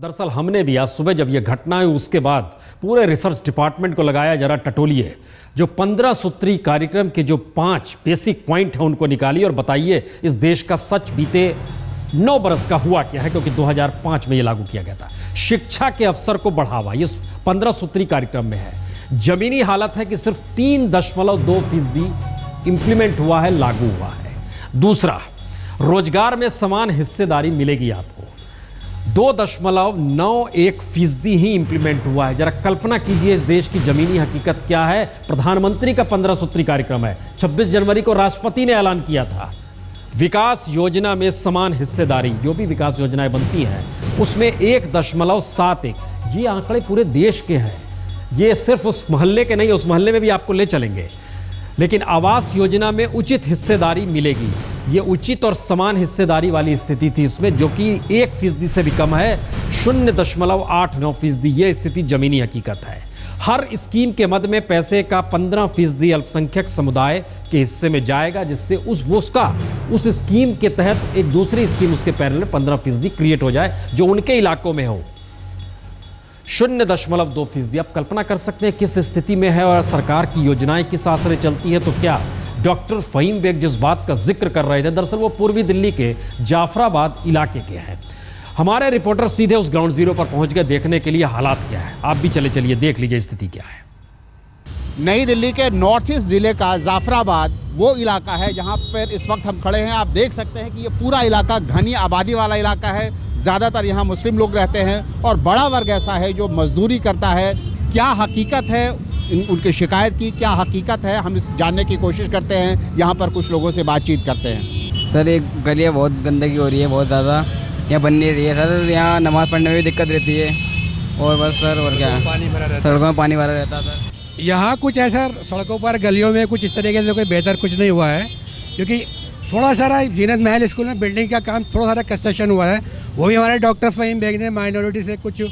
दरअसल हमने भी आज सुबह जब यह घटना हुई उसके बाद पूरे रिसर्च डिपार्टमेंट को लगाया, जरा टटोलिए जो 15 सूत्री कार्यक्रम के जो 5 बेसिक पॉइंट हैं उनको निकालिए और बताइए इस देश का सच बीते 9 बरस का हुआ क्या है, क्योंकि 2005 में यह लागू किया गया था। शिक्षा के अवसर को बढ़ावा ये 15 सूत्री कार्यक्रम में है। जमीनी हालत है कि सिर्फ 3.2% इंप्लीमेंट हुआ है, लागू हुआ है। दूसरा, रोजगार में समान हिस्सेदारी मिलेगी आपको, 2.91% ही इंप्लीमेंट हुआ है। जरा कल्पना कीजिए इस देश की जमीनी हकीकत क्या है। प्रधानमंत्री का 15 सूत्री कार्यक्रम है, 26 जनवरी को राष्ट्रपति ने ऐलान किया था। विकास योजना में समान हिस्सेदारी, जो भी विकास योजनाएं बनती हैं उसमें 1.71, ये आंकड़े पूरे देश के हैं। ये सिर्फ उस मोहल्ले के नहीं, उस मोहल्ले में भी आपको ले चलेंगे। लेकिन आवास योजना में उचित हिस्सेदारी मिलेगी, ये उचित और समान हिस्सेदारी वाली स्थिति थी इसमें, जो कि 1% से भी कम है, 0.89%। ये स्थिति जमीनी हकीकत है। हर स्कीम के मद में पैसे का 15% अल्पसंख्यक समुदाय के हिस्से में जाएगा, जिससे उस स्कीम के तहत एक दूसरी स्कीम उसके पैरेलल 15% क्रिएट हो जाए जो उनके इलाकों में हो। 0.2%। अब कल्पना कर सकते हैं किस स्थिति में है और सरकार की योजनाएं किस आसरे चलती है। तो क्या डॉक्टर फहीम बेग जिस बात का जिक्र कर रहे थे, दरअसल वो पूर्वी दिल्ली के जाफराबाद इलाके के हैं। हमारे रिपोर्टर सीधे उस ग्राउंड जीरो पर पहुंच गए देखने के लिए हालात क्या है। आप भी चलिए देख लीजिए स्थिति क्या है। नई दिल्ली के नॉर्थ ईस्ट जिले का जाफराबाद वो इलाका है जहां पर इस वक्त हम खड़े हैं। आप देख सकते हैं कि ये पूरा इलाका घनी आबादी वाला इलाका है। ज़्यादातर यहाँ मुस्लिम लोग रहते हैं और बड़ा वर्ग ऐसा है जो मजदूरी करता है। क्या हकीकत है उनकी शिकायत की, क्या हकीकत है, हम इस जानने की कोशिश करते हैं। यहाँ पर कुछ लोगों से बातचीत करते हैं। सर, एक गलियाँ बहुत गंदगी हो रही है, बहुत ज़्यादा यहाँ बन नहीं रही है सर। यहाँ नमाज़ पढ़ने में भी दिक्कत रहती है और बस सर, और क्या, सड़कों में पानी भरा रहता है सर। यहाँ कुछ है सर, सड़कों पर गलियों में कुछ इस तरीके से कोई बेहतर कुछ नहीं हुआ है, क्योंकि थोड़ा सारा जीनत महल स्कूल में बिल्डिंग का काम थोड़ा सारा कंस्ट्रक्शन हुआ है। वो भी हमारे डॉक्टर फहीम बेग ने माइनॉरिटी से कुछ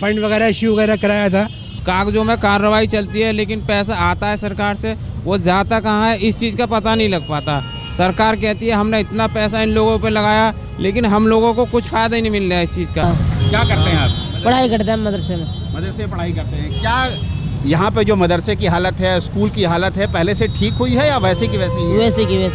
फंड वगैरह इश्यू वगैरह कराया था। कागजों में कार्रवाई चलती है, लेकिन पैसा आता है सरकार से, वो जाता कहाँ है इस चीज़ का पता नहीं लग पाता। सरकार कहती है हमने इतना पैसा इन लोगों पे लगाया, लेकिन हम लोगों को कुछ फ़ायदा ही नहीं मिल रहा है इस चीज़ का। क्या करते हैं आप? पढ़ाई करते हैं मदरसे में। मदरसे पढ़ाई करते हैं। क्या यहाँ पे जो मदरसे की हालत है, स्कूल की हालत है, पहले से ठीक हुई है या वैसे की वैसे ही है? वैसे की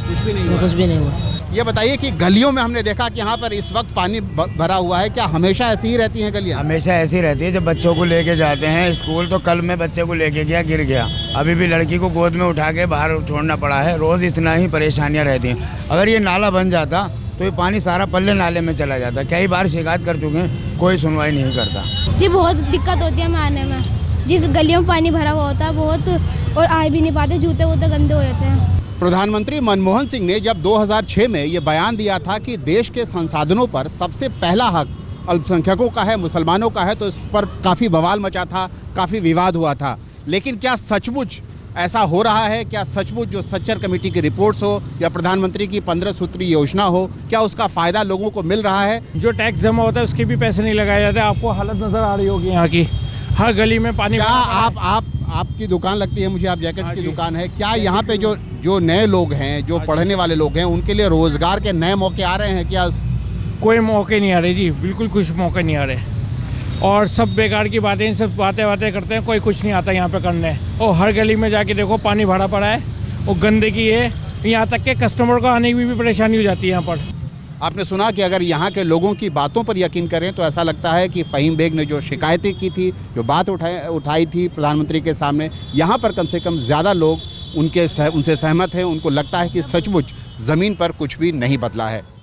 कुछ भी नहीं हुआ? कुछ भी नहीं हुआ। ये बताइए कि गलियों में हमने देखा कि यहाँ पर इस वक्त पानी भरा हुआ है, क्या हमेशा ऐसी ही रहती हैं गलियाँ? हमेशा ऐसी रहती है। जब बच्चों को लेके जाते हैं स्कूल, तो कल मैं बच्चे को लेके गया, गिर गया, अभी भी लड़की को गोद में उठा के बाहर छोड़ना पड़ा है। रोज़ इतना ही परेशानियाँ रहती हैं। अगर ये नाला बन जाता तो ये पानी सारा पल्ले नाले में चला जाता। कई बार शिकायत कर चुके हैं, कोई सुनवाई नहीं करता जी। बहुत दिक्कत होती है हमें आने में, जिस गलियों में पानी भरा हुआ होता है बहुत, और आ भी नहीं पाते, जूते वूते गंदे हो जाते हैं। प्रधानमंत्री मनमोहन सिंह ने जब 2006 में ये बयान दिया था कि देश के संसाधनों पर सबसे पहला हक अल्पसंख्यकों का है, मुसलमानों का है, तो इस पर काफ़ी बवाल मचा था, काफ़ी विवाद हुआ था। लेकिन क्या सचमुच ऐसा हो रहा है? क्या सचमुच जो सच्चर कमेटी की रिपोर्ट्स हो या प्रधानमंत्री की 15 सूत्री योजना हो, क्या उसका फ़ायदा लोगों को मिल रहा है? जो टैक्स जमा होता है उसके भी पैसे नहीं लगाए जाते। आपको हालत नज़र आ रही होगी यहाँ की, हर गली में पानी। क्या आपकी दुकान लगती है मुझे, आप जैकेट्स की दुकान है, क्या यहाँ पे जो नए लोग हैं, जो पढ़ने वाले लोग हैं, उनके लिए रोजगार के नए मौके आ रहे हैं क्या? कोई मौके नहीं आ रहे जी, बिल्कुल कुछ मौके नहीं आ रहे। और सब बेकार की बातें, सब बातें करते हैं, कोई कुछ नहीं आता यहाँ पे करने। और हर गली में जाके देखो पानी भरा पड़ा है, वो गंदगी है, यहाँ तक के कस्टमर को आने की भी परेशानी हो जाती है यहाँ पर। आपने सुना कि अगर यहाँ के लोगों की बातों पर यकीन करें तो ऐसा लगता है कि फहीम बेग ने जो शिकायतें की थी, जो बात उठाई थी प्रधानमंत्री के सामने, यहाँ पर कम से कम ज़्यादा लोग उनसे सहमत हैं। उनको लगता है कि सचमुच ज़मीन पर कुछ भी नहीं बदला है।